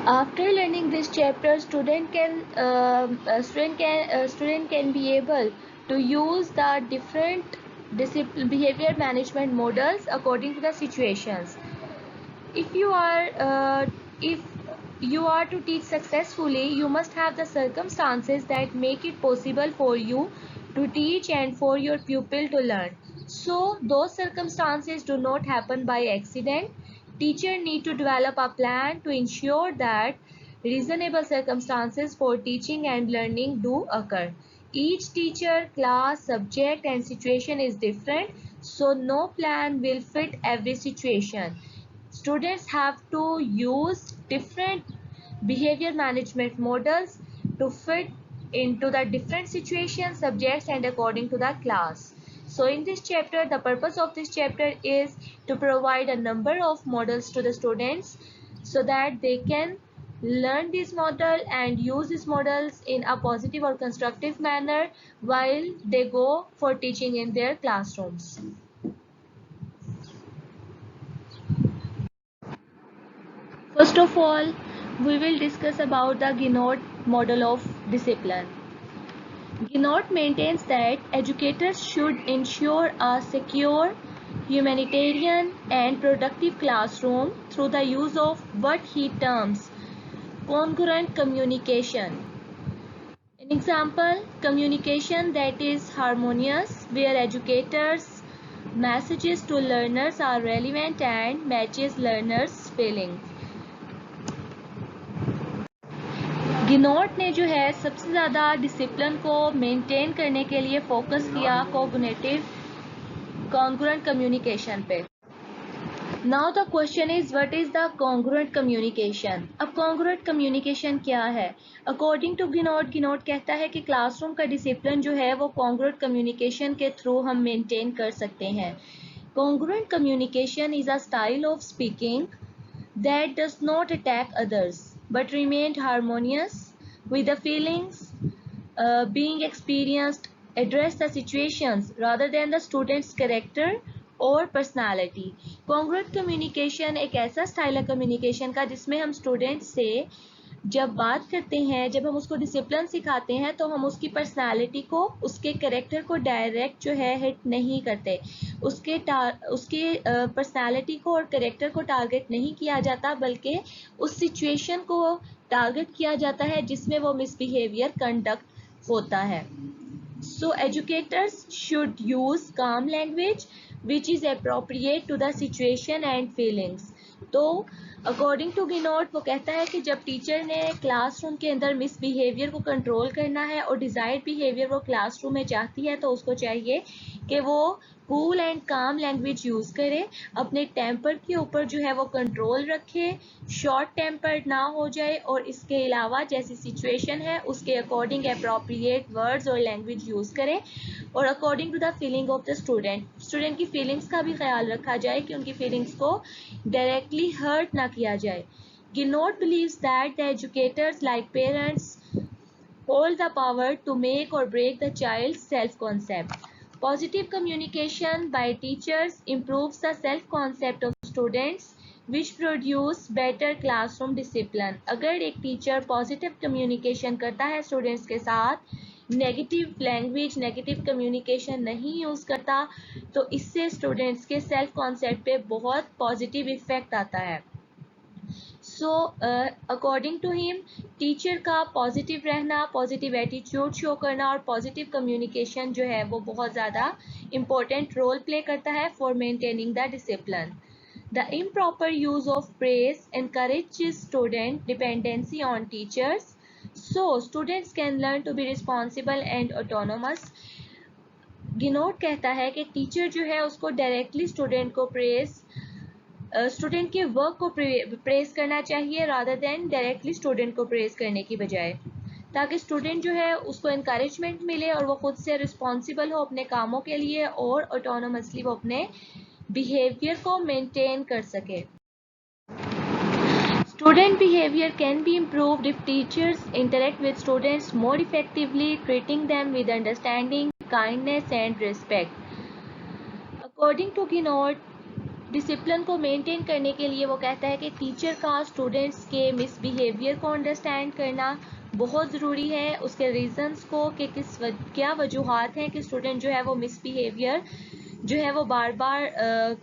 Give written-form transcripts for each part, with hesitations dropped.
After learning this chapter, student can be able to use the different behavior management models according to the situations. If you are if you are to teach successfully, you must have the circumstances that make it possible for you to teach and for your pupil to learn. So those circumstances do not happen by accident. Teacher need to develop a plan to ensure that reasonable circumstances for teaching and learning do occur. Each teacher, class, subject and situation is different, so no plan will fit every situation. Students have to use different behavior management models to fit into the different situations, subjects and according to the class. So in this chapter, the purpose of this chapter is to provide a number of models to the students so that they can learn this model and use these models in a positive or constructive manner while they go for teaching in their classrooms. First of all, we will discuss about the Ginott model of discipline. Ginott maintains that educators should ensure a secure, humanitarian and productive classroom through the use of what he terms congruent communication. An example, communication that is harmonious, where educators' messages to learners are relevant and matches learners' feelings. गिनोट ने जो है सबसे ज़्यादा discipline को maintain करने के लिए focus किया कोग्निटिव कॉन्ग्रुएंट कम्युनिकेशन पे. Now the question is what is the congruent communication. अब कॉन्ग्रुएंट कम्युनिकेशन क्या है? अकॉर्डिंग टू गिनोट कहता है कि क्लासरूम का डिसिप्लिन जो है वो कॉन्ग्रुएंट कम्युनिकेशन के थ्रू हम मेंटेन कर सकते हैं. Congruent communication is a style of speaking that does not attack others but remained harmonious with the feelings being experienced, address the situations rather than the student's character और personality. Congruent communication एक ऐसा style है communication का जिसमें हम student से जब बात करते हैं, जब हम उसको डिसिप्लिन सिखाते हैं तो हम उसकी पर्सनालिटी को, उसके कैरेक्टर को डायरेक्ट जो है हिट नहीं करते. उसके पर्सनालिटी को और कैरेक्टर को टारगेट नहीं किया जाता, बल्कि उस सिचुएशन को टारगेट किया जाता है जिसमें वो मिसबिहेवियर कंडक्ट होता है. So educators should use calm language which is appropriate to the situation and feelings. तो अकॉर्डिंग टू गिनोट वो कहता है कि जब टीचर ने क्लासरूम के अंदर मिसबिहेवियर को कंट्रोल करना है और डिजायर्ड बिहेवियर वो क्लासरूम में चाहती है तो उसको चाहिए कि वो कूल एंड काम लैंग्वेज यूज़ करे, अपने टेम्पर के ऊपर जो है वो कंट्रोल रखे, शॉर्ट टेम्पर्ड ना हो जाए और इसके अलावा जैसी सिचुएशन है उसके अकॉर्डिंग अप्रोप्रिएट वर्ड्स और लैंग्वेज यूज़ करें और according to the feeling of the student की फीलिंग्स का भी ख्याल रखा जाए कि उनकी फीलिंग्स को डायरेक्टली हर्ट ना किया जाए. Ginott believes that the educators like parents hold the power to make or break the child's self-concept. Positive communication by teachers improves the self-concept of students which produce better classroom discipline. अगर एक teacher positive communication करता है students के साथ, negative language, negative communication नहीं use करता, तो इससे स्टूडेंट्स के सेल्फ कॉन्सेप्ट पे बहुत पॉजिटिव इफेक्ट आता है. So according to him teacher का पॉजिटिव रहना, पॉजिटिव एटीट्यूड शो करना और पॉजिटिव कम्युनिकेशन जो है वो बहुत ज़्यादा इम्पोर्टेंट रोल प्ले करता है for maintaining the discipline. The improper use of praise encourages student dependency on teachers, so students can learn to be responsible and autonomous. गिनोट कहता है कि टीचर जो है उसको डायरेक्टली स्टूडेंट को स्टूडेंट के वर्क को प्रेज करना चाहिए रादर देन डायरेक्टली स्टूडेंट को प्रेज करने की बजाय, ताकि स्टूडेंट जो है उसको इनकरेजमेंट मिले और वो खुद से रिस्पॉन्सिबल हो अपने कामों के लिए और ऑटोनोमसली वो अपने बिहेवियर को मेंटेन कर सके. Student behavior can be improved if teachers interact with students more effectively, treating them with understanding, kindness and respect. According to Ginott, discipline को मेंटेन करने के लिए वो कहता है कि टीचर का स्टूडेंट्स के मिसबिहेवियर को अंडरस्टैंड करना बहुत ज़रूरी है, उसके रीज़न्स को कि क्या वजूहात हैं कि स्टूडेंट जो है वो मिसबिहेवियर जो है वो बार बार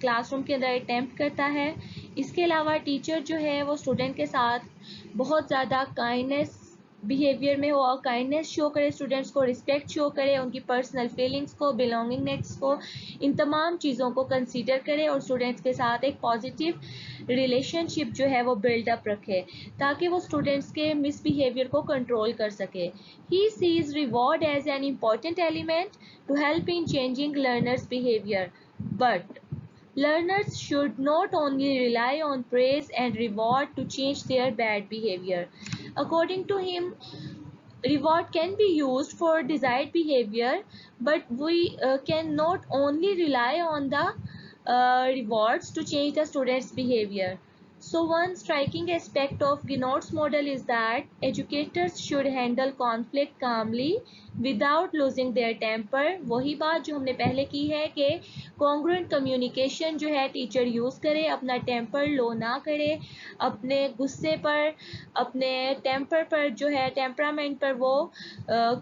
क्लासरूम के अंदर अटेम्प्ट करता है। इसके अलावा टीचर जो है वो स्टूडेंट के साथ बहुत ज़्यादा काइंडनेस बिहेवियर में हो और काइंडनेस शो करे, स्टूडेंट्स को रिस्पेक्ट शो करे, उनकी पर्सनल फीलिंग्स को, बिलोंगिंगनेस को, इन तमाम चीज़ों को कंसीडर करे और स्टूडेंट्स के साथ एक पॉजिटिव रिलेशनशिप जो है वो बिल्डअप रखे ताकि वो स्टूडेंट्स के मिसबिहेवियर को कंट्रोल कर सके। He sees reward as an important element to help in changing learners behaviour, but learners should not only rely on praise and reward to change their bad behavior. According to him, reward can be used for desired behavior, but we can not only rely on the rewards to change the student's behavior. So one striking aspect of Ginot's model is that educators should handle conflict calmly without losing their temper. वही बात जो हमने पहले की है कि congruent communication जो है टीचर यूज़ करे, अपना टेम्पर लो ना करे, अपने गुस्से पर, अपने टेम्पर पर जो है टेम्परामेंट पर वो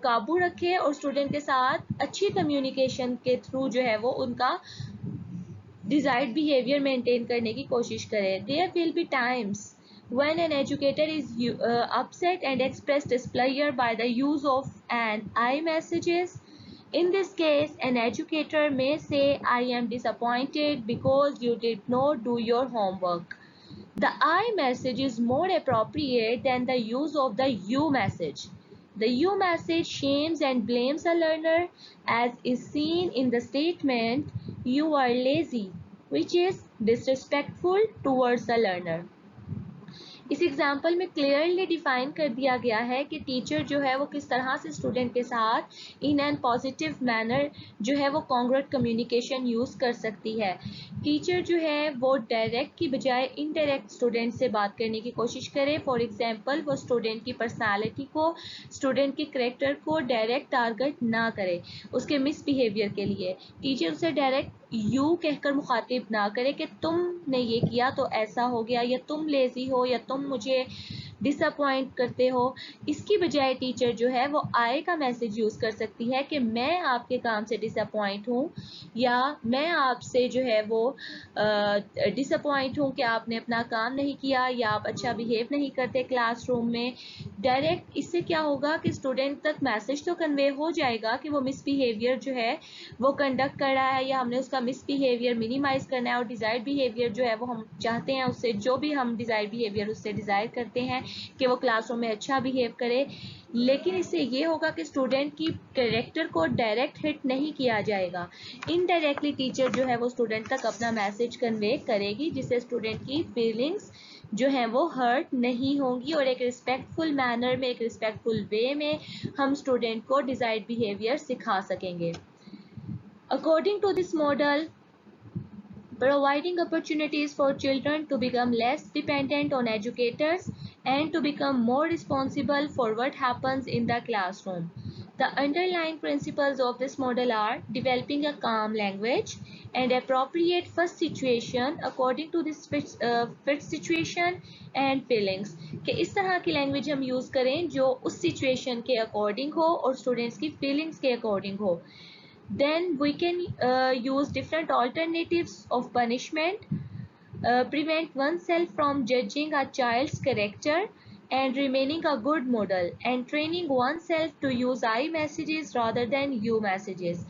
काबू रखे और स्टूडेंट के साथ अच्छी कम्युनिकेशन के थ्रू जो है वो उनका desired behavior मेंटेन करने की कोशिश करें. There will be times when an educator is upset and express displeasure by the use of an I messages. In this case, an educator may say, I am disappointed because you did not do your homework. The I message is more appropriate than the use of the you message. The you message shames and blames a learner, as is seen in the statement, you are lazy, which is disrespectful towards the learner. इस example में clearly define कर दिया गया है कि teacher जो है वो किस तरह से स्टूडेंट के साथ इन एन पॉजिटिव मैनर जो है वो कॉन्ग्रुएंट कम्युनिकेशन यूज़ कर सकती है. टीचर जो है वो डायरेक्ट की बजाय इनडायरेक्ट स्टूडेंट से बात करने की कोशिश करे. फॉर एग्जांपल, वो स्टूडेंट की पर्सनालिटी को, स्टूडेंट के करेक्टर को डायरेक्ट टारगेट ना करे उसके मिसबिहेवियर के लिए. टीचर उसे डायरेक्ट यू कहकर मुखातिब ना करे कि तुमने ये किया तो ऐसा हो गया, या तुम लेज़ी हो, या तुम मुझे डिसअपॉइंट करते हो. इसकी बजाय टीचर जो है वो आई का मैसेज यूज़ कर सकती है कि मैं आपके काम से डिसअपॉइंट हूँ, या मैं आपसे जो है वो डिसअपॉइंट हूँ कि आपने अपना काम नहीं किया या आप अच्छा बिहेव नहीं करते क्लासरूम में. डायरेक्ट इससे क्या होगा कि स्टूडेंट तक मैसेज तो कन्वे हो जाएगा कि वो मिसबिहेवियर जो है वो कंडक्ट कर रहा है, या हमने उसका मिसबिहेवियर मिनिमाइज़ करना है और डिज़ायर्ड बिहेवियर जो है वो हम चाहते हैं उससे, जो भी हम डिज़ायर्ड बिहेवियर उससे डिज़ायर करते हैं कि वो क्लासरूम में अच्छा बिहेव करे. लेकिन इससे ये होगा कि स्टूडेंट की कैरेक्टर को डायरेक्ट हिट नहीं किया जाएगा. इनडायरेक्टली टीचर जो है वो स्टूडेंट तक अपना मैसेज कन्वे करेगी जिससे स्टूडेंट की फीलिंग्स जो है वो हर्ट नहीं होंगी और एक रिस्पेक्टफुल मैनर में, एक रिस्पेक्टफुल वे में हम स्टूडेंट को डिज़ायर्ड बिहेवियर सिखा सकेंगे. According to this model, providing opportunities for children to become less dependent on educators and to become more responsible for what happens in the classroom. The underlying principles of this model are developing a calm language and appropriate first situation according to this fit situation and feelings. कि इस तरह की language हम use करें जो उस situation के according हो और स्टूडेंट्स की फीलिंग्स के अकॉर्डिंग हो. Then we can use different alternatives of punishment, prevent oneself from judging a child's character and remaining a good model, and training oneself to use I messages rather than you messages.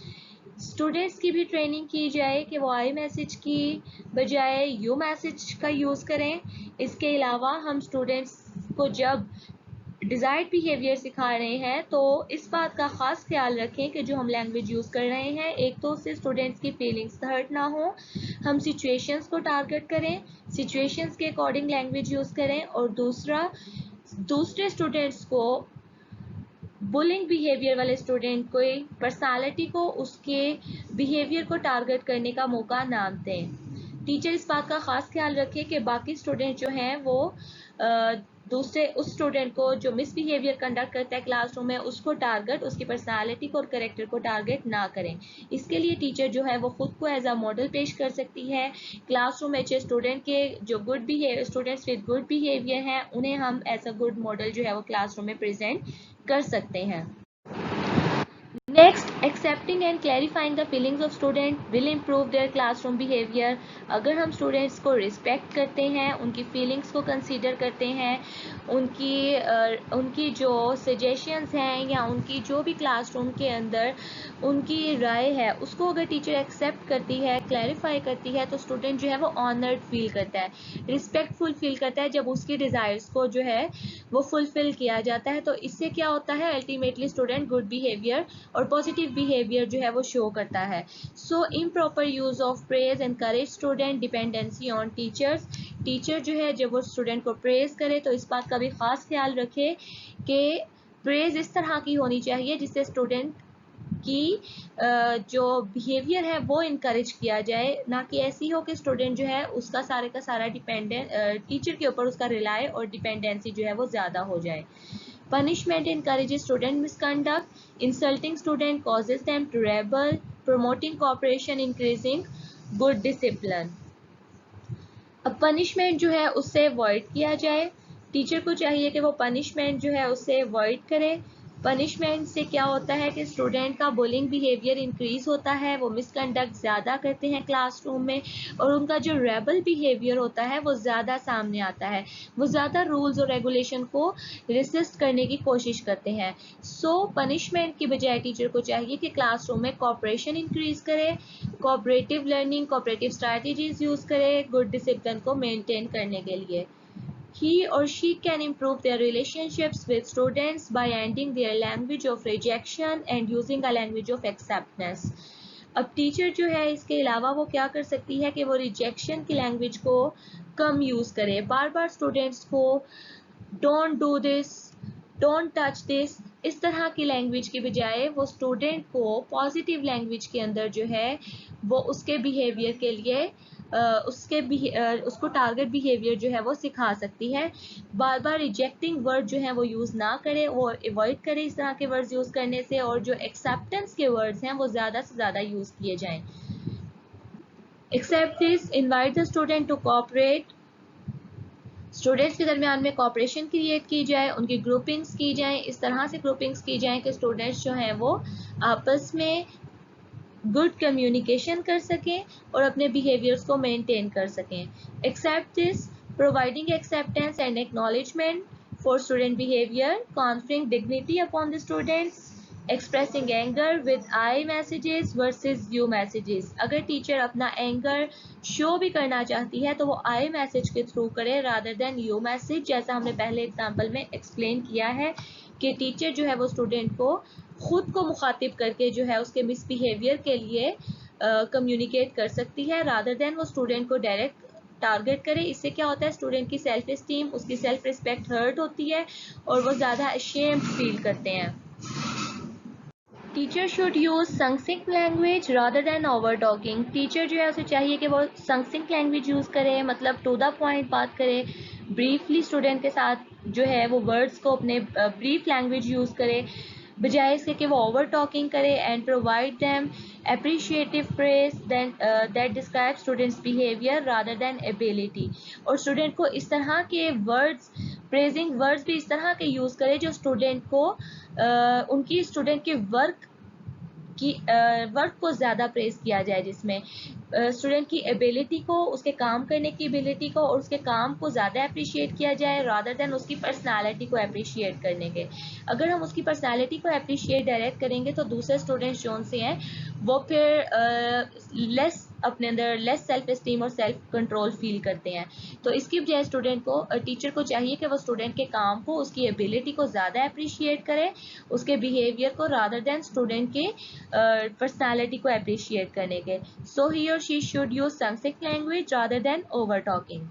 Students की भी training की जाए कि वो I message की बजाय you message का use करें. इसके अलावा हम स्टूडेंट्स को जब डिज़ायर्ड बिहेवियर सिखा रहे हैं तो इस बात का ख़ास ख्याल रखें कि जो हम लैंग्वेज यूज़ कर रहे हैं, एक तो उससे स्टूडेंट्स की फीलिंग्स हर्ट ना हो, हम सिचुएशंस को टारगेट करें, सिचुएशंस के अकॉर्डिंग लैंग्वेज यूज़ करें, और दूसरे स्टूडेंट्स को, बुलिंग बिहेवियर वाले स्टूडेंट को, पर्सनालिटी को, उसके बिहेवियर को टारगेट करने का मौका ना दें. टीचर इस बात का ख़ास ख्याल रखें कि बाकी स्टूडेंट जो हैं वो दूसरे उस स्टूडेंट को जो मिसबिहेवियर कंडक्ट करता है क्लासरूम में, उसको टारगेट, उसकी पर्सनालिटी को और करेक्टर को टारगेट ना करें। इसके लिए टीचर जो है वो खुद को एज अ मॉडल पेश कर सकती है। क्लासरूम में स्टूडेंट के जो स्टूडेंट्स विद गुड बिहेवियर हैं, उन्हें हम एज अ गुड मॉडल जो है वो क्लासरूम में प्रेजेंट कर सकते हैं। Next, accepting and clarifying the feelings of student will improve their classroom behavior. अगर हम स्टूडेंट्स को रिस्पेक्ट करते हैं, उनकी फीलिंग्स को कंसीडर करते हैं, उनकी जो सजेशंस हैं या उनकी जो भी क्लासरूम के अंदर उनकी राय है, उसको अगर टीचर एक्सेप्ट करती है, क्लैरिफाई करती है, तो स्टूडेंट जो है वो ऑनर्ड फील करता है, रिस्पेक्टफुल फील करता है जब उसकी डिज़ायर्स को जो है वो फुलफिल किया जाता है। तो इससे क्या होता है, अल्टीमेटली स्टूडेंट गुड बिहेवियर और पॉजिटिव बिहेवियर जो है वो शो करता है। So improper use of praise encourage student dependency on teachers. Teacher जो है जब वो स्टूडेंट को प्रेज करे तो इस बात का भी खास ख्याल रखे कि प्रेज इस तरह की होनी चाहिए जिससे स्टूडेंट की जो बिहेवियर है वो इनकरेज किया जाए, ना कि ऐसी हो कि स्टूडेंट जो है उसका सारे का सारा टीचर के ऊपर उसका रिलाय और डिपेंडेंसी जो है वो ज़्यादा हो जाए। Punishment encourages student misconduct. Insulting student causes them to rebel. Promoting cooperation, increasing good discipline. अब पनिशमेंट जो है उससे अवॉइड किया जाए। टीचर को चाहिए कि वो पनिशमेंट जो है उससे अवॉइड करे। पनिशमेंट से क्या होता है कि स्टूडेंट का बुलिंग बिहेवियर इंक्रीज होता है, वो मिसकंडक्ट ज़्यादा करते हैं क्लासरूम में, और उनका जो रेबल बिहेवियर होता है वो ज़्यादा सामने आता है, वो ज़्यादा रूल्स और रेगुलेशन को रेसिस्ट करने की कोशिश करते हैं। सो पनिशमेंट की बजाय टीचर को चाहिए कि क्लासरूम में कोऑपरेशन इंक्रीज करे, cooperative learning, cooperative strategies use करे गुड डिसिप्लिन को मेंटेन करने के लिए। He or she can improve their relationships with students by ending their language of rejection and using a language of acceptance. अब teacher जो है इसके अलावा वो क्या कर सकती है कि वो रिजेक्शन की लैंग्वेज को कम यूज़ करे, बार बार स्टूडेंट्स को don't do this, don't touch this, इस तरह की लैंग्वेज की बजाय वो स्टूडेंट को पॉजिटिव लैंग्वेज के अंदर जो है वो उसके बिहेवियर के लिए उसको टारगेट बिहेवियर जो है वो सिखा सकती है। बार बार रिजेक्टिंग वर्ड जो है वो यूज़ ना करे, वो अवॉइड करे इस तरह के वर्ड्स यूज़ करने से, और जो एक्सेप्टेंस के वर्ड्स हैं वो ज़्यादा से ज़्यादा यूज़ किए जाएं। Except this, invite the student to cooperate, students के दरमियान में कोऑपरेशन क्रिएट की जाए, उनकी ग्रुपिंग्स की जाए, इस तरह से ग्रुपिंग्स की जाए कि स्टूडेंट्स जो हैं वो आपस में गुड कम्युनिकेशन कर सकें और अपने बिहेवियर्स को मेंटेन कर सकें। Except this, providing acceptance and acknowledgement for student behaviour, conferring dignity upon the students, expressing anger with I messages versus you messages. अगर टीचर अपना एंगर शो भी करना चाहती है तो वो आई मैसेज के थ्रू करे रादर देन यू मैसेज, जैसा हमने पहले एग्जांपल में एक्सप्लेन किया है कि टीचर जो है वो स्टूडेंट को खुद को मुखातिब करके जो है उसके मिसबिहेवियर के लिए कम्युनिकेट कर सकती है रादर देन वो स्टूडेंट को डायरेक्ट टारगेट करे। इससे क्या होता है, स्टूडेंट की सेल्फ एस्टीम, उसकी सेल्फ रिस्पेक्ट हर्ट होती है और वो ज़्यादा अशेम्ड फील करते हैं। Teacher should use succinct language rather than over talking. Teacher जो है उसे चाहिए कि वो संक्सिंक लैंग्वेज यूज़ करे, मतलब टू द पॉइंट बात करे, ब्रीफली स्टूडेंट के साथ जो है वो वर्ड्स को अपने ब्रीफ लैंग्वेज यूज़ करे, बजाय इसके कि वो ओवर टॉकिंग करे। And provide them appreciative praise that describe students behavior rather than ability। और स्टूडेंट को इस तरह के वर्ड्स, प्रेजिंग वर्ड्स भी इस तरह के यूज़ करे जो स्टूडेंट को उनकी स्टूडेंट के वर्क को ज़्यादा प्रेज किया जाए, जिसमें स्टूडेंट की एबिलिटी को, उसके काम करने की एबिलिटी को और उसके काम को ज़्यादा अप्रिशिएट किया जाए रादर देन उसकी पर्सनालिटी को अप्रिशिएट करने के। अगर हम उसकी पर्सनालिटी को अप्रिशिएट डायरेक्ट करेंगे तो दूसरे स्टूडेंट्स जो से हैं वो फिर लेस अपने अंदर लेस सेल्फ एस्टीम और सेल्फ कंट्रोल फील करते हैं। तो इसकी बजाय स्टूडेंट को, टीचर को चाहिए कि वो स्टूडेंट के काम को, उसकी एबिलिटी को ज़्यादा अप्रिशिएट करे, उसके बिहेवियर को रादर देन स्टूडेंट के पर्सनालिटी को अप्रिशिएट करने के। सो ही और she should use succinct language rather than over talking.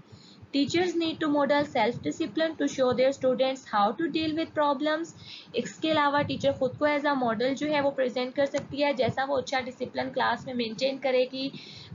Teachers need to model self-discipline to show their students how to deal with problems। इसके अलावा teacher खुद को as a model जो है वो प्रेजेंट कर सकती है, जैसा वो अच्छा डिसिप्लिन क्लास में मेंटेन करेगी,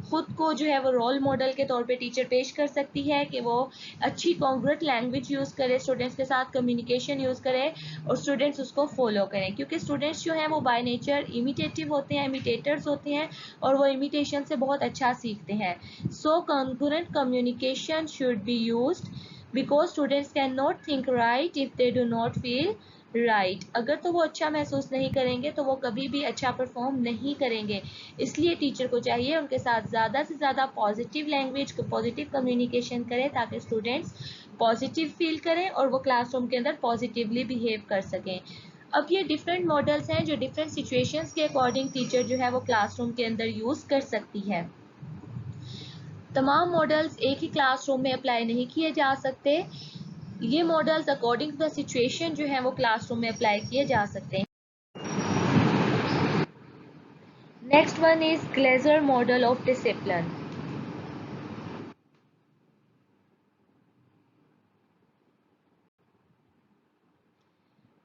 खुद को जो है वो रोल मॉडल के तौर पे टीचर पेश कर सकती है कि वो अच्छी कॉन्ग्रुएंट लैंग्वेज यूज़ करे, स्टूडेंट्स के साथ कम्युनिकेशन यूज़ करे और स्टूडेंट्स उसको फॉलो करें, क्योंकि स्टूडेंट्स जो हैं वो बाय नेचर इमिटेटिव होते हैं, इमिटेटर्स होते हैं और वो इमिटेशन से बहुत अच्छा सीखते हैं. So congruent communication should be used because students can not think right if they do not feel right. अगर तो वो अच्छा महसूस नहीं करेंगे तो वो कभी भी अच्छा परफॉर्म नहीं करेंगे. इसलिए टीचर को चाहिए उनके साथ ज़्यादा से ज़्यादा पॉजिटिव लैंग्वेज, पॉजिटिव कम्युनिकेशन करें ताकि स्टूडेंट्स पॉजिटिव फील करें और वो क्लासरूम के अंदर पॉजिटिवली बिहेव कर सकें. अब ये डिफरेंट मॉडल्स हैं जो डिफरेंट सिचुएशंस के अकॉर्डिंग टीचर जो है वो क्लासरूम के अंदर यूज़ कर सकती है. तमाम मॉडल्स एक ही क्लासरूम में अप्लाई नहीं किए जा सकते. ये models according to the situation जो है वो क्लासरूम में अप्लाई किए जा सकते हैं. Next one is Glasser model of discipline.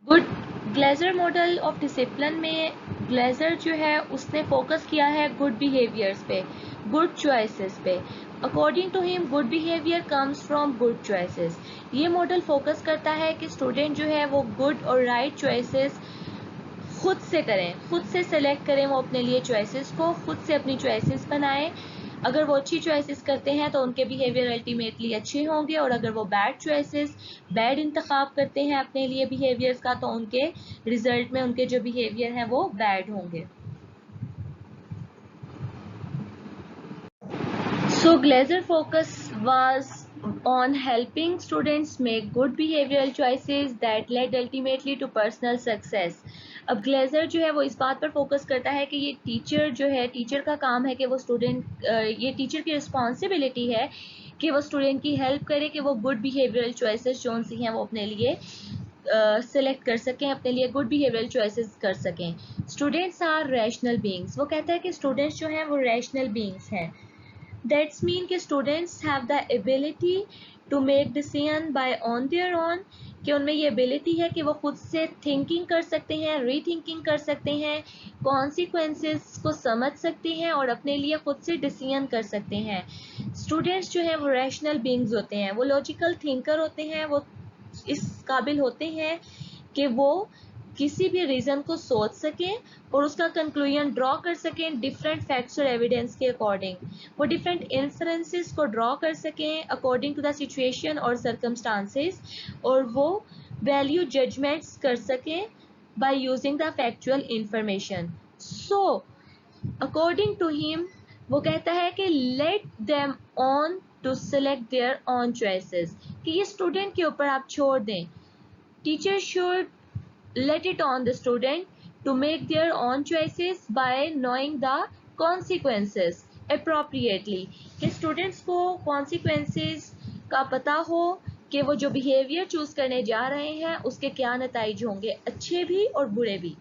Good Glasser model of discipline में ग्लेजर जो है उसने फोकस किया है गुड बिहेवियर्स पे, गुड चॉइसेस पे. According to him good behaviour comes from good choices. ये मॉडल फोकस करता है कि स्टूडेंट जो है वो गुड और राइट चॉइसेस खुद से करें, खुद से सेलेक्ट करें वो अपने लिए चॉइसेस को, खुद से अपनी चॉइसेस बनाएं. अगर वो अच्छी चॉइसेस करते हैं तो उनके बिहेवियर अल्टीमेटली अच्छे होंगे और अगर वो बैड चॉइसेस, बैड इंतखाब करते हैं अपने लिए बिहेवियर्स का तो उनके रिजल्ट में उनके जो बिहेवियर हैं वो बैड होंगे. So Glaser focus was on helping students make good behavioral choices that led ultimately to personal success. अब ग्लेजर जो है वो इस बात पर फोकस करता है कि ये टीचर जो है, टीचर का काम है कि वो स्टूडेंट, ये टीचर की रिस्पॉन्सिबिलिटी है कि वो स्टूडेंट की हेल्प करे कि वो गुड बिहेवियरल चॉइसेस जो सी हैं वो अपने लिए सेलेक्ट कर सकें, अपने लिए गुड बिहेवियरल चॉइसेस कर सकें. Students are rational beings. वो कहता है कि स्टूडेंट्स जो हैं वो रैशनल बीइंग्स हैं. That's mean कि students have the ability to make decision by on their own, कि उनमें ये ability है कि वो खुद से thinking कर सकते हैं, rethinking कर सकते हैं, consequences को समझ सकते हैं और अपने लिए खुद से decision कर सकते हैं. Students जो हैं वो rational beings होते हैं, वो logical thinker होते हैं, वो इस काबिल होते हैं कि वो किसी भी रीज़न को सोच सकें और उसका कंक्लूजन ड्रॉ कर सकें डिफरेंट फैक्ट्स और एविडेंस के अकॉर्डिंग. वो डिफरेंट इन्फ्रेंसेस को ड्रॉ कर सकें अकॉर्डिंग टू द सिचुएशन और सर्कमस्टांसेस और वो वैल्यू जजमेंट्स कर सकें by using the factual information. So according to him वो कहता है कि let them on to select their own choices, कि ये स्टूडेंट के ऊपर आप छोड़ दें. Teacher should let it on the student to make their own choices by knowing the consequences appropriately, कि students को consequences का पता हो कि वो जो behavior choose करने जा रहे हैं उसके क्या नतीजे होंगे, अच्छे भी और बुरे भी.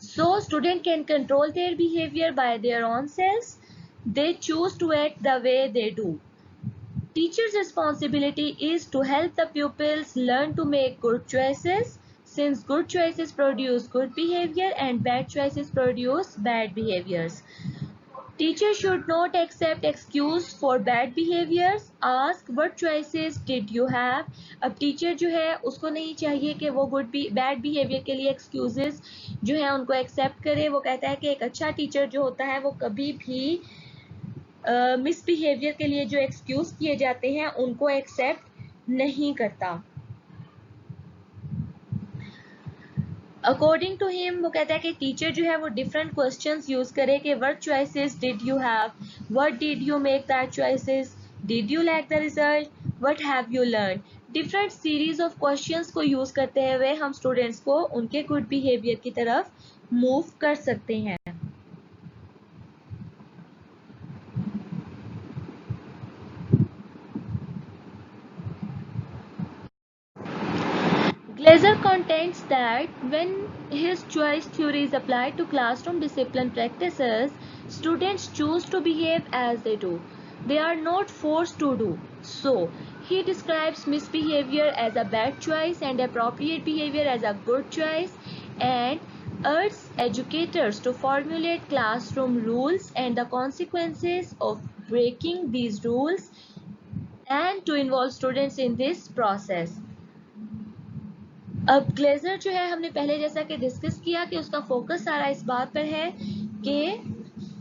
So student can control their behavior by their own selves. They choose to act the way they do. Teacher's responsibility is to help the pupils learn to make good choices, since good choices produce good behavior and bad choices produce bad behaviors. Teacher should not accept excuse for bad behaviors. Ask what choices did you have. अब teacher जो है उसको नहीं चाहिए कि वो bad behaviour के लिए एक्सक्यूजेस जो है उनको एक्सेप्ट करे. वो कहता है कि एक अच्छा टीचर जो होता है वो कभी भी मिसबिहेवियर के लिए जो एक्सक्यूज किए जाते हैं उनको एक्सेप्ट नहीं करता. अकॉर्डिंग टू हिम वो कहता है कि टीचर जो है वो डिफरेंट क्वेश्चंस यूज करे कि what choices did you have, what did you make that choices, did you like the result, what have you learn. Different series of questions को यूज करते हुए हम स्टूडेंट्स को उनके गुड बिहेवियर की तरफ मूव कर सकते हैं. Glaser contends that when his choice theory is applied to classroom discipline practices, students choose to behave as they do. They are not forced to do so. He describes misbehavior as a bad choice and appropriate behavior as a good choice, and urges educators to formulate classroom rules and the consequences of breaking these rules and to involve students in this process. अब Glazer जो है हमने पहले जैसा कि discuss किया कि उसका फोकस सारा इस बात पर है कि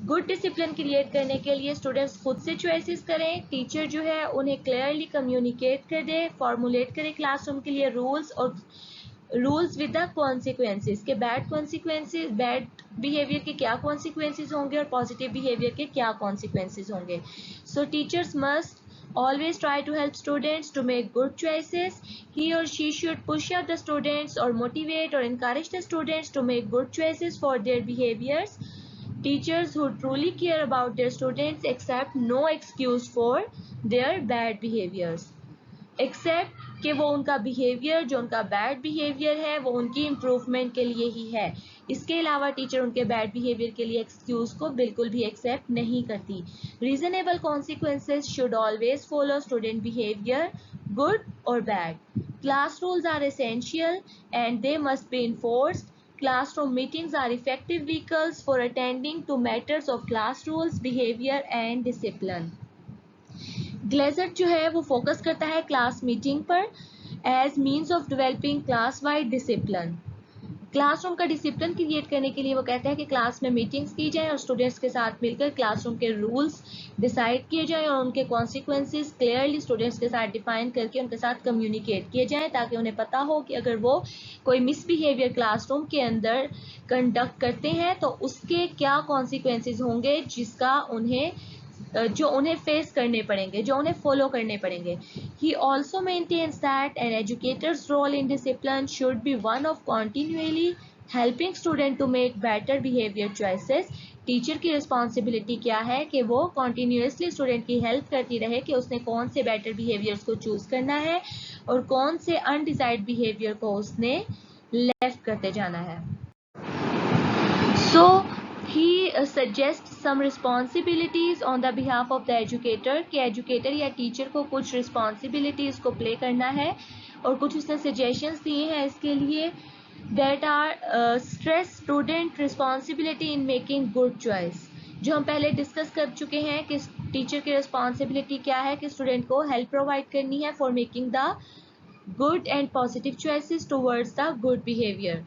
गुड डिसिप्लिन क्रिएट करने के लिए स्टूडेंट्स खुद से चॉइसेस करें, टीचर जो है उन्हें क्लियरली कम्युनिकेट कर दे, फॉर्मुलेट करे क्लासरूम के लिए रूल्स और रूल्स विद द कॉन्सिक्वेंसेस के बैड कॉन्सिक्वेंसेस, बैड बिहेवियर के क्या कॉन्सिक्वेंसेस होंगे और पॉजिटिव बिहेवियर के क्या कॉन्सिक्वेंसेस होंगे. सो teachers must always try to help students to make good choices. He or she should push up the students or motivate or encourage the students to make good choices for their behaviors. Teachers who truly care about their students accept no excuse for their bad behaviors. Except कि वो उनका behaviour जो उनका bad behaviour है वो उनकी improvement के लिए ही है. इसके अलावा टीचर उनके बैड बिहेवियर के लिए एक्सक्यूज को बिल्कुल भी एक्सेप्ट नहीं करती. Reasonable consequences should always follow student behaviour good और bad. Class rules are essential and they must be enforced. Classroom meetings are effective vehicles for attending to matters of class rules, behavior and discipline. Glasser जो है वो focus करता है class meeting पर as means of developing class wide discipline. Classroom का discipline create करने के लिए वो कहता है कि क्लास में मीटिंग्स की जाए और स्टूडेंट्स के साथ मिलकर क्लासरूम के रूल्स डिसाइड किए जाएं और उनके कॉन्सिक्वेंसेस क्लियरली स्टूडेंट्स के साथ डिफाइन करके उनके साथ कम्युनिकेट किए जाएं ताकि उन्हें पता हो कि अगर वो कोई मिसबिहेवियर क्लासरूम के अंदर कंडक्ट करते हैं तो उसके क्या कॉन्सिक्वेंसेस होंगे जो उन्हें फेस करने पड़ेंगे, जो उन्हें फॉलो करने पड़ेंगे. He also maintains that an educator's role in discipline should be one of continually helping student to make better behavior choices. Teacher की रिस्पॉन्सिबिलिटी क्या है कि वो कॉन्टीन्यूसली स्टूडेंट की हेल्प करती रहे कि उसने कौन से बेटर बिहेवियर्स को चूज करना है और कौन से अनडिजायर्ड बिहेवियर को उसने लेफ्ट करते जाना है. So he suggests some responsibilities on the behalf of the educator कि एजुकेटर या टीचर को कुछ रिस्पॉन्सिबिलिटीज को प्ले करना है और कुछ उसने सजेशंस दिए हैं इसके लिए. that are stress student responsibility in making good choice. जो हम पहले डिस्कस कर चुके हैं कि टीचर की रिस्पॉन्सिबिलिटी क्या है कि स्टूडेंट को हेल्प प्रोवाइड करनी है for making the good and positive choices towards the good behaviour.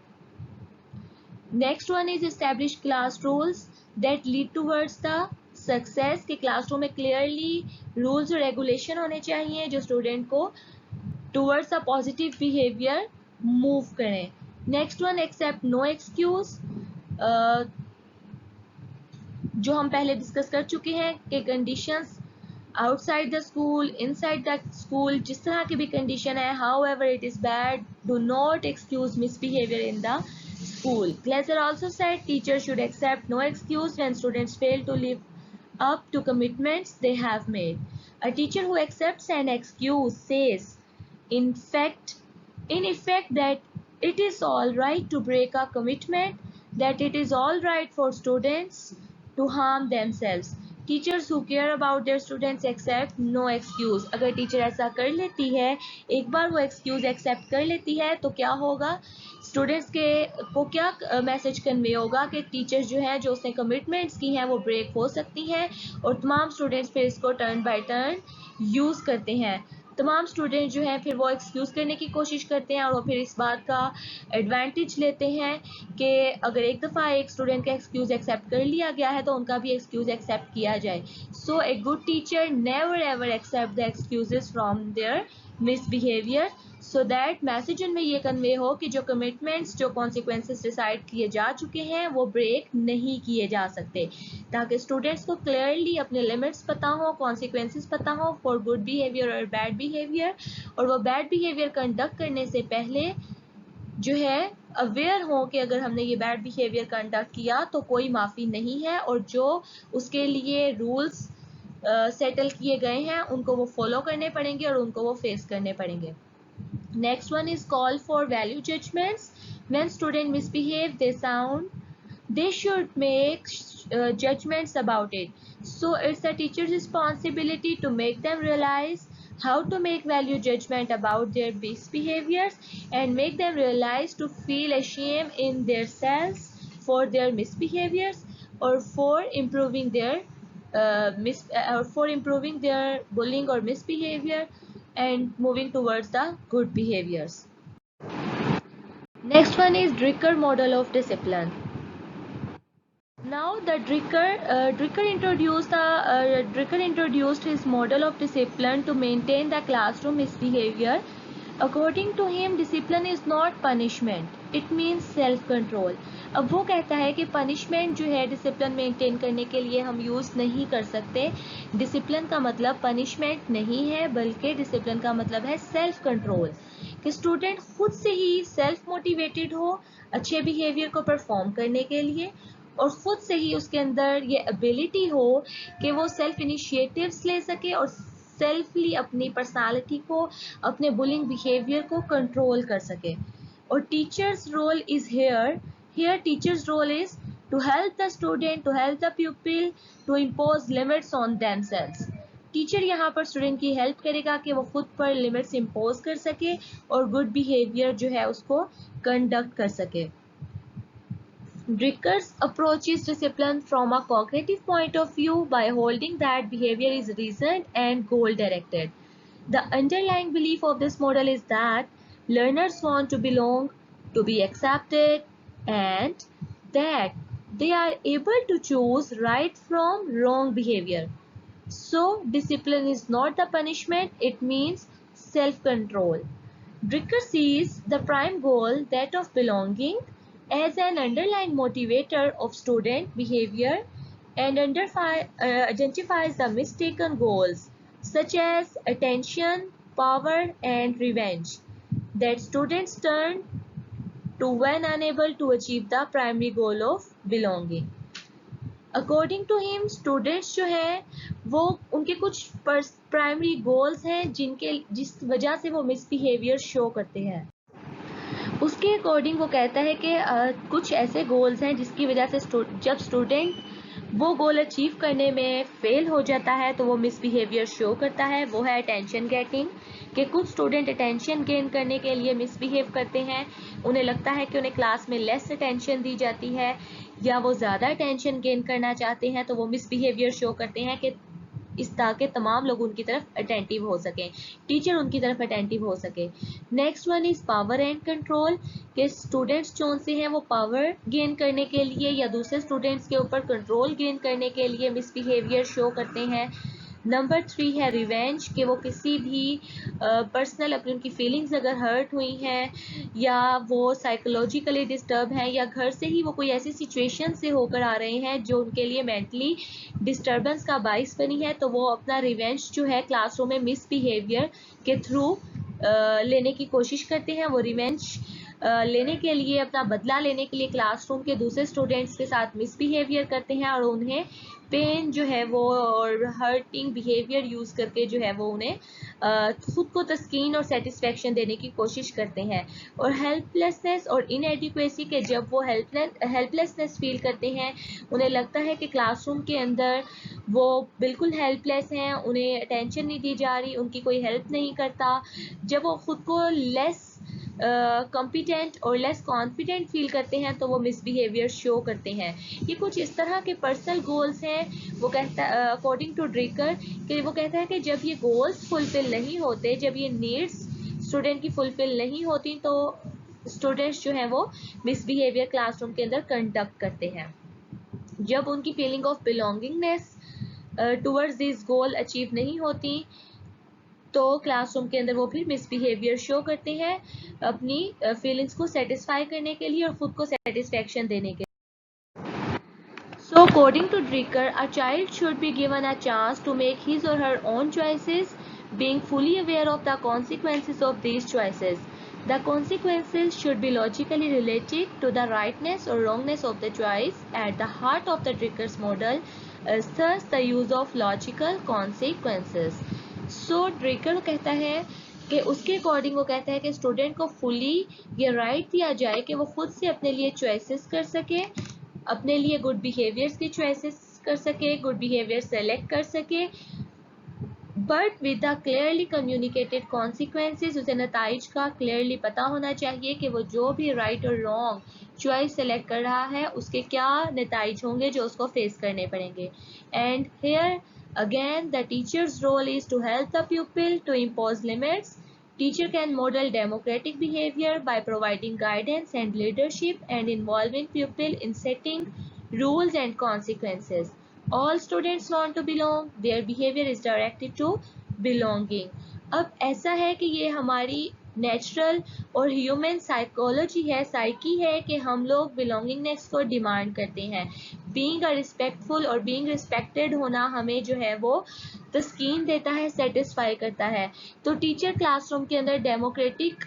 Next one is establish class rules that lead towards the success. के क्लासरूम में क्लियरली रूल्स और रेगुलेशन होने चाहिए जो स्टूडेंट को towards the positive behaviour move करें. Next one accept no excuse. जो हम पहले डिस्कस कर चुके हैं कि conditions outside the school, inside the school, जिस तरह की भी कंडीशन है, how ever it is bad, do not excuse misbehaviour in the school. Glaser also said teachers should accept no excuse when students fail to live up to commitments they have made. A teacher who accepts an excuse says, in effect, that it is all right to break a commitment, that it is all right for students to harm themselves. Teachers who care about their students accept no excuse. अगर teacher ऐसा कर लेती है, एक बार वो excuse accept कर लेती है तो क्या होगा, स्टूडेंट्स को क्या मैसेज कन्वे होगा कि टीचर्स जो है जो उसने कमिटमेंट्स की हैं वो ब्रेक हो सकती हैं और तमाम स्टूडेंट्स फिर इसको टर्न बाय टर्न यूज़ करते हैं. तमाम स्टूडेंट जो हैं फिर वो एक्सक्यूज़ करने की कोशिश करते हैं और वो फिर इस बात का एडवांटेज लेते हैं कि अगर एक दफ़ा एक स्टूडेंट का एक्सक्यूज़ एक्सेप्ट कर लिया गया है तो उनका भी एक्सक्यूज़ एक्सेप्ट किया जाए. So a good teacher never ever accept the excuses from their misbehaviour, so that message उनमें ये कन्वे हो कि जो कमिटमेंट्स, जो कॉन्सिक्वेंसेस डिसाइड किए जा चुके हैं वो ब्रेक नहीं किए जा सकते, ताकि स्टूडेंट्स को क्लियरली अपने लिमिट्स पता हो, कॉन्सिक्वेंसेस पता हो फॉर गुड बिहेवियर और बैड बिहेवियर, और वो बैड बिहेवियर कंडक्ट करने से पहले जो है अवेयर हो कि अगर हमने ये बैड बिहेवियर कंडक्ट किया तो कोई माफ़ी नहीं है और जो उसके लिए रूल्स सेटल किए गए हैं उनको वो फॉलो करने पड़ेंगे और उनको वो फेस करने पड़ेंगे. Next one is call for value judgments. When students misbehave, they should make judgments about it. So it's the teacher's responsibility to make them realize how to make value judgment about their misbehaviors and make them realize to feel ashamed in themselves for their misbehaviors or for improving their bullying or misbehavior and moving towards the good behaviors. Next one is Drucker model of discipline. Now the Drucker introduced his model of discipline to maintain the classroom misbehavior. According to him, discipline is not punishment, it means self control. अब वो कहता है कि punishment जो है discipline maintain करने के लिए हम यूज़ नहीं कर सकते. डिसिप्लिन का मतलब पनिशमेंट नहीं है, बल्कि डिसिप्लिन का मतलब है सेल्फ कंट्रोल, कि स्टूडेंट खुद से ही सेल्फ मोटिवेटेड हो अच्छे बिहेवियर को परफॉर्म करने के लिए, और खुद से ही उसके अंदर ये एबिलिटी हो कि वो सेल्फ इनिशिएटिव्स ले सके और सेल्फली अपनी पर्सनालिटी को, अपने बुलिंग बिहेवियर को कंट्रोल कर सके. और teacher's role is here teacher's role is to help the student, to help the people to impose limits on themselves. Teacher यहाँ पर स्टूडेंट की हेल्प करेगा कि वो खुद पर लिमिट्स इम्पोज कर सके और गुड बिहेवियर जो है उसको कंडक्ट कर सके. Drucker's approaches discipline from a cognitive point of view by holding that behavior is reasoned and goal-directed. The underlying belief of this model is that learners want to belong, to be accepted, and that they are able to choose right from wrong behavior. So, discipline is not the punishment, it means self-control. Drucker sees the prime goal, that of belonging, as an underlying motivator of student behavior and identifies the mistaken goals such as attention, power, and revenge that students turn to when unable to achieve the primary goal of belonging. According to him, students जो है वो उनके कुछ primary goals हैं जिस वजह से वो मिसबिहेवियर शो करते हैं. उसके अकॉर्डिंग वो कहता है कि कुछ ऐसे गोल्स हैं जिसकी वजह से जब स्टूडेंट वो गोल अचीव करने में फेल हो जाता है तो वो मिसबिहेवियर शो करता है. वो है अटेंशन गेटिंग, कि कुछ स्टूडेंट अटेंशन गेन करने के लिए मिसबिहेव करते हैं. उन्हें लगता है कि उन्हें क्लास में लेस अटेंशन दी जाती है या वो ज़्यादा अटेंशन गेन करना चाहते हैं, तो वो मिसबिहेवियर शो करते हैं कि इस ताकि तमाम लोग उनकी तरफ अटेंटिव हो सकें, टीचर उनकी तरफ अटेंटिव हो सके. Next one is power and control, के स्टूडेंट्स जो से हैं वो पावर गेन करने के लिए या दूसरे स्टूडेंट्स के ऊपर कंट्रोल गेन करने के लिए मिसबिहेवियर शो करते हैं. नंबर 3 है रिवेंज, कि वो किसी भी पर्सनल अपनी उनकी फीलिंग्स अगर हर्ट हुई हैं या वो साइकोलॉजिकली डिस्टर्ब हैं या घर से ही वो कोई ऐसी सिचुएशन से होकर आ रहे हैं जो उनके लिए मेंटली डिस्टर्बेंस का बाइस बनी है, तो वो अपना रिवेंज जो है क्लासरूम में मिसबिहेवियर के थ्रू लेने की कोशिश करते हैं. वो रिवेंज लेने के लिए, अपना बदला लेने के लिए क्लासरूम के दूसरे स्टूडेंट्स के साथ मिसबिहेवियर करते हैं और उन्हें पेन जो है वो और हर्टिंग बिहेवियर यूज़ करके जो है वो उन्हें खुद को तस्कीन और सेटिस्फेक्शन देने की कोशिश करते हैं. और हेल्पलेसनेस और इनएडिक्वेसी, के जब वो हेल्पलेसनेस फील करते हैं, उन्हें लगता है कि क्लासरूम के अंदर वो बिल्कुल हेल्पलेस हैं, उन्हें अटेंशन नहीं दी जा रही, उनकी कोई हेल्प नहीं करता, जब वो खुद को लेस कॉम्पिटेंट और लेस कॉन्फिडेंट फील करते हैं तो वो मिसबिहेवियर शो करते हैं. ये कुछ इस तरह के पर्सनल गोल्स हैं. वो कहता है अकॉर्डिंग टू ड्रिकर कि वो कहता है कि जब ये गोल्स फुलफिल नहीं होते, जब ये नीड्स स्टूडेंट की फुलफिल नहीं होती, तो स्टूडेंट्स जो हैं वो मिसबिहेवियर क्लासरूम के अंदर कंडक्ट करते हैं. जब उनकी feeling of belongingness towards this goal achieve नहीं होती तो क्लासरूम के अंदर वो फिर मिसबिहेवियर शो करते हैं अपनी फीलिंग्स को सेटिस्फाई करने के लिए और खुद को सेटिस्फेक्शन देने के लिए. So according to Drucker, a child should be given a chance to make his or her own choices, being fully aware of the consequences of these choices. The consequences should be logically related to the rightness or wrongness of the choice. At the heart of the Drucker's model is thus the use of logical consequences. सो ड्रिकर कहता है कि उसके according वो कहता है कि student को fully ये राइट दिया जाए कि वो खुद से अपने लिए चॉइसेस कर सके, अपने लिए गुड बिहेवियर्स की चॉइसेस कर सके, गुड बिहेवियर सेलेक्ट कर सके but with the clearly communicated consequences, उसे नताइज का क्लियरली पता होना चाहिए कि वो जो भी राइट और रॉन्ग चॉइस सेलेक्ट कर रहा है उसके क्या नताइज होंगे जो उसको फेस करने पड़ेंगे. And here again the teacher's role is to help the pupil to impose limits. Teacher can model democratic behavior by providing guidance and leadership and involving pupil in setting rules and consequences. All students want to belong, their behavior is directed to belonging. अब ऐसा है कि ये हमारी natural और human psychology है, psyche है कि हम लोग बिलोंगिंगनेस को डिमांड करते हैं. बीइंग अ रिस्पेक्टफुल और बीइंग रिस्पेक्टेड होना हमें जो है वो तस्कीन देता है, सेटिस्फाई करता है. तो टीचर क्लासरूम के अंदर डेमोक्रेटिक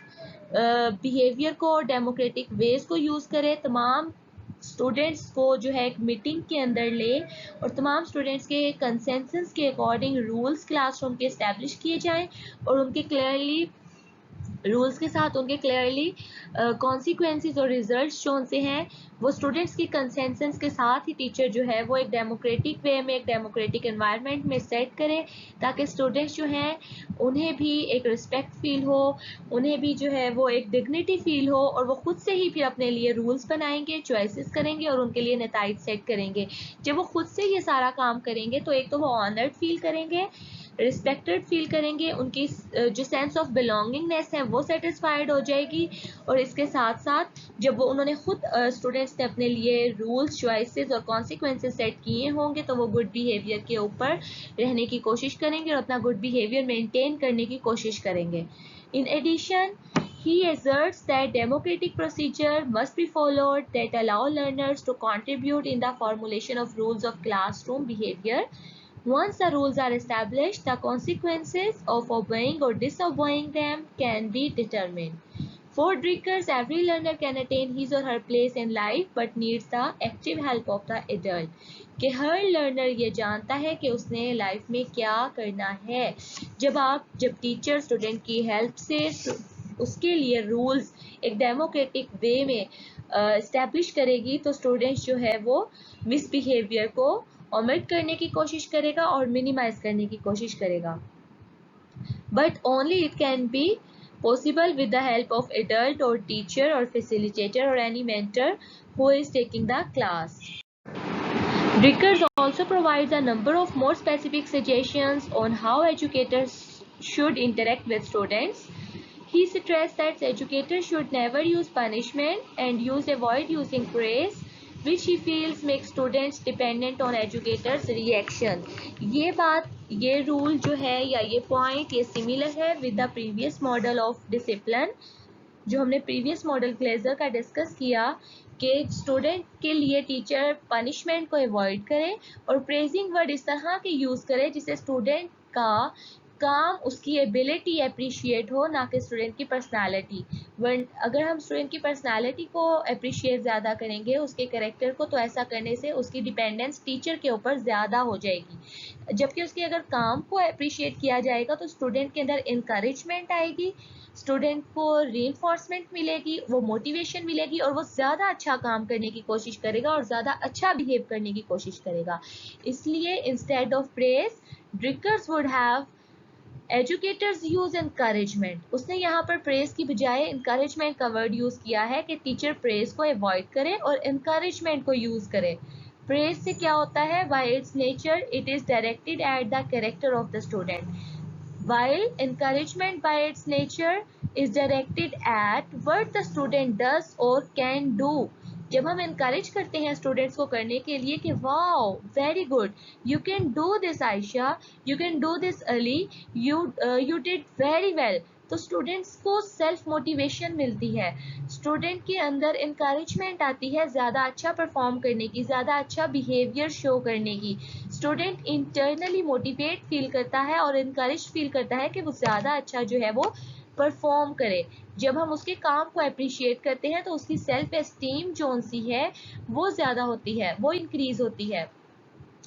बिहेवियर को, डेमोक्रेटिक वेज को यूज़ करे, तमाम स्टूडेंट्स को जो है एक मीटिंग के अंदर ले और तमाम स्टूडेंट्स के कंसेंसस के अकॉर्डिंग रूल्स क्लासरूम के इस्टेब्लिश किए जाएं और उनके क्लियरली रूल्स के साथ उनके क्लियरली कॉन्सिक्वेंसेस और रिजल्ट्स जो उनसे हैं वो स्टूडेंट्स की कंसेंसस के साथ ही टीचर जो है वो एक डेमोक्रेटिक वे में, एक डेमोक्रेटिक एनवायरनमेंट में सेट करें ताकि स्टूडेंट्स जो हैं उन्हें भी एक रिस्पेक्ट फील हो, उन्हें भी जो है वो एक डिग्निटी फील हो और वो खुद से ही फिर अपने लिए रूल्स बनाएंगे, चॉइसेस करेंगे और उनके लिए नताइज सेट करेंगे. जब वो खुद से ये सारा काम करेंगे तो एक तो वो ऑनर्ड फील करेंगे, रिस्पेक्टेड फील करेंगे, उनकी जो सेंस ऑफ बिलोंगिंगनेस है वो सेटिस्फाइड हो जाएगी. और इसके साथ साथ जब वो उन्होंने खुद स्टूडेंट्स ने अपने लिए रूल्स, चॉइसेस और कॉन्सिक्वेंसेस सेट किए होंगे तो वो गुड बिहेवियर के ऊपर रहने की कोशिश करेंगे और अपना गुड बिहेवियर मेंटेन करने की कोशिश करेंगे. In addition, he asserts that democratic procedure must be followed that allow learners to contribute in the formulation of rules of classroom behavior. Once the rules are established, the consequences of obeying or disobeying them can be determined. For Drickers, every learner can attain his or her place in life but needs the active help of the adult. कि हर learner ये जानता है कि उसने life में क्या करना है. जब टीचर स्टूडेंट की हेल्प से उसके लिए रूल्स एक डेमोक्रेटिक वे में इस्टेब्लिश करेगी तो स्टूडेंट्स जो है वो मिसबिहेवियर को ओमिट करने की कोशिश करेगा और मिनिमाइज करने की कोशिश करेगा. But only it can be possible with the help of adult or teacher or facilitator or any mentor who is taking the class. Drickers also provides a number of more specific suggestions on how educators should interact with students. He stressed that educators should never use punishment and avoid using praise, which he feels makes students dependent on educators' reaction. ये rule जो है या ये point ये similar है with the previous model of discipline जो हमने previous model Glazer का डिस्कस किया कि स्टूडेंट के लिए टीचर पनिशमेंट को अवॉइड करे और प्रेजिंग वर्ड इस तरह के यूज़ करे जिससे स्टूडेंट का काम, उसकी एबिलिटी अप्रिशिएट हो, ना कि स्टूडेंट की पर्सनालिटी. अगर हम स्टूडेंट की पर्सनालिटी को अप्रिशिएट ज़्यादा करेंगे, उसके कैरेक्टर को, तो ऐसा करने से उसकी डिपेंडेंस टीचर के ऊपर ज़्यादा हो जाएगी. जबकि उसके अगर काम को अप्रिशिएट किया जाएगा तो स्टूडेंट के अंदर इंकरेजमेंट आएगी, स्टूडेंट को रीइंफोर्समेंट मिलेगी, वो मोटिवेशन मिलेगी और वो ज़्यादा अच्छा काम करने की कोशिश करेगा और ज़्यादा अच्छा बिहेव करने की कोशिश करेगा. इसलिए instead of praise, Dreikurs would have educators use encouragement. उसने यहाँ पर प्रेज की बजाय इनकरेजमेंट का वर्ड यूज किया है कि टीचर प्रेज को अवॉइड करे और इनकरेजमेंट को यूज करे. प्रेज से क्या होता है? Bye it's nature it is directed at the character of the student, while encouragement by its nature is directed at what the student does or can do. जब हम encourage करते हैं स्टूडेंट्स को करने के लिए कि wow very good, you can do this Ayesha, you can do this Ali, you did very well, तो स्टूडेंट्स को सेल्फ मोटिवेशन मिलती है, स्टूडेंट के अंदर इंकरेजमेंट आती है ज़्यादा अच्छा परफॉर्म करने की, ज़्यादा अच्छा बिहेवियर शो करने की. स्टूडेंट इंटरनली मोटिवेट फील करता है और इनकरेज फील करता है कि वो ज़्यादा अच्छा जो है वो परफॉर्म करे. जब हम उसके काम को अप्रिशिएट करते हैं तो उसकी सेल्फ एस्टीम जो उनसी है वो ज़्यादा होती है, वो इंक्रीज होती है.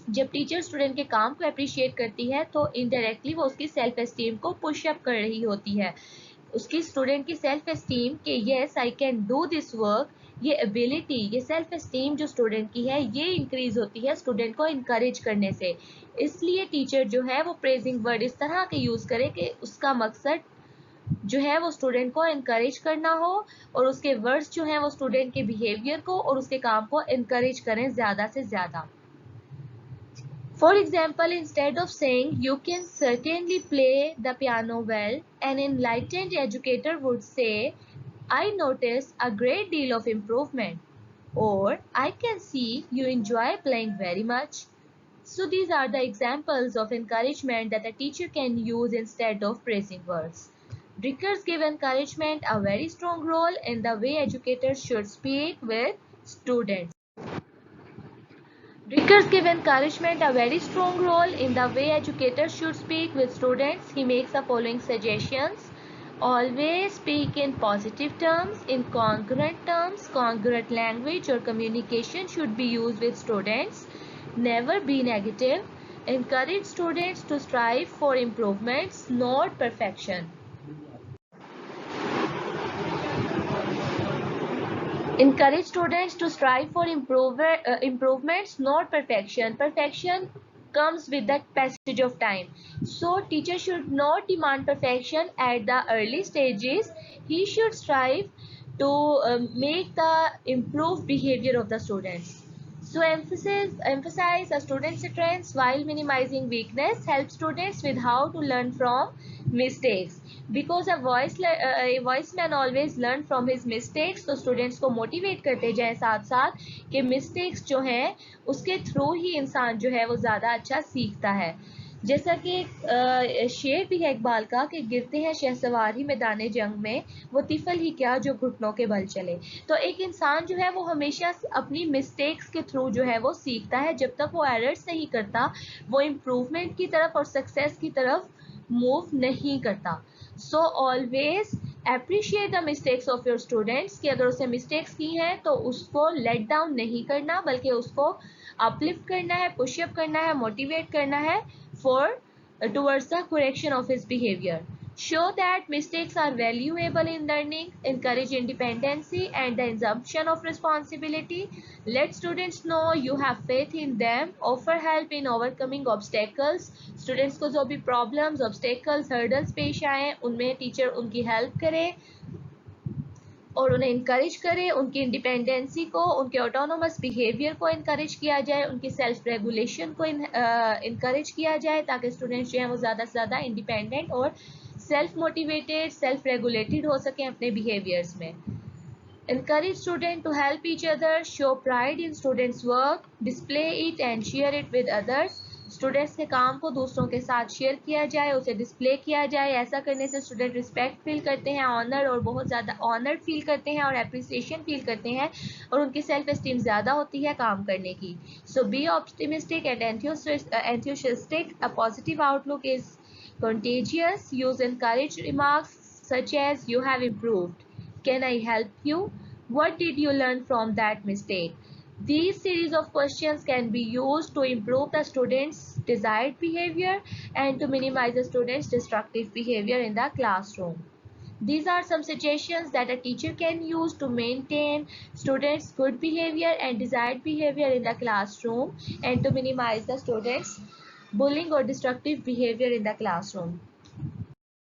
जब टीचर स्टूडेंट के काम को अप्रिशिएट करती है तो इनडायरेक्टली वो उसकी सेल्फ एस्टीम को पुश अप कर रही होती है. उसकी स्टूडेंट की सेल्फ एस्टीम कि yes I can do this work, ये एबिलिटी, ये सेल्फ एस्टीम जो स्टूडेंट की है ये इंक्रीज होती है स्टूडेंट को इनकरेज करने से। इसलिए टीचर जो है वो प्रेजिंग वर्ड इस तरह के यूज़ करे कि उसका मकसद जो है वो स्टूडेंट को इनकरेज करना हो और उसके वर्ड्स जो हैं वो स्टूडेंट के बिहेवियर को और उसके काम को इनकरेज करें ज़्यादा से ज़्यादा। For example, instead of saying, "You can certainly play the piano well," an enlightened educator would say, "I notice a great deal of improvement," or "I can see you enjoy playing very much." So these are the examples of encouragement that a teacher can use instead of praising words. Drickers give encouragement a very strong role in the way educators should speak with students. Drickers give encouragement a very strong role in the way educators should speak with students. He makes the following suggestions. Always speak in positive terms, in congruent terms. Congruent language or communication should be used with students. Never be negative. Encourage students to strive for improvements, not perfection. Encourage students to strive for improvements, not perfection. Perfection comes with the passage of time. So teacher should not demand perfection at the early stages. He should strive to make the improved behavior of the students. So emphasize a student's strengths while minimizing weakness. Help students with how to learn from mistakes. Because a voice man always learn from his mistakes, तो students को motivate करते जाएं साथ साथ कि mistakes जो हैं उसके through ही इंसान जो है वो ज़्यादा अच्छा सीखता है। जैसा कि शेर भी है इकबाल का कि गिरते हैं शहसवार ही मैदाने जंग में, वो तिफल ही क्या जो घुटनों के बल चले। तो एक इंसान जो है वो हमेशा अपनी मिस्टेक्स के थ्रू जो है वो सीखता है। जब तक वो एरर्स नहीं करता वो इम्प्रूवमेंट की तरफ और सक्सेस की तरफ मूव नहीं करता। So always appreciate the mistakes of your students कि अगर उसने मिस्टेक्स की हैं तो उसको लेट डाउन नहीं करना बल्कि उसको अपलिफ्ट करना है, पुशअप करना है, मोटिवेट करना है for towards the correction of his behavior. Show that mistakes are valuable in learning, encourage independency and the assumption of responsibility. Let students know you have faith in them, offer help in overcoming obstacles. Students को जो भी problems, obstacles, hurdles पेश आए उनमें teacher उनकी help करे और उन्हें इनकरेज करें, उनकी इंडिपेंडेंसी को, उनके ऑटोनोमस बिहेवियर को इनकरेज किया जाए, उनकी सेल्फ रेगुलेशन को इनकरेज किया जाए ताकि स्टूडेंट्स जो हैं वो ज़्यादा से ज़्यादा इंडिपेंडेंट और सेल्फ मोटिवेटेड, सेल्फ रेगुलेटेड हो सकें अपने बिहेवियर्स में। Encourage students to help each other, show pride in students' work, display it and share it with others. Students के काम को दूसरों के साथ शेयर किया जाए, उसे डिस्प्ले किया जाए। ऐसा करने से स्टूडेंट रिस्पेक्ट फील करते हैं, ऑनर और बहुत ज़्यादा ऑनर्ड फील करते हैं और अप्रिसिएशन फील करते हैं और उनकी सेल्फ एस्टीम ज़्यादा होती है काम करने की। So be optimistic and enthusiastic. A positive outlook is contagious. Use encourage remarks such as "You have improved," "Can I help you?" "What did you learn from that mistake?" These series of questions can be used to improve the student's desired behavior and to minimize the student's destructive behavior in the classroom. These are some suggestions that a teacher can use to maintain students' good behavior and desired behavior in the classroom and to minimize the students' bullying or destructive behavior in the classroom.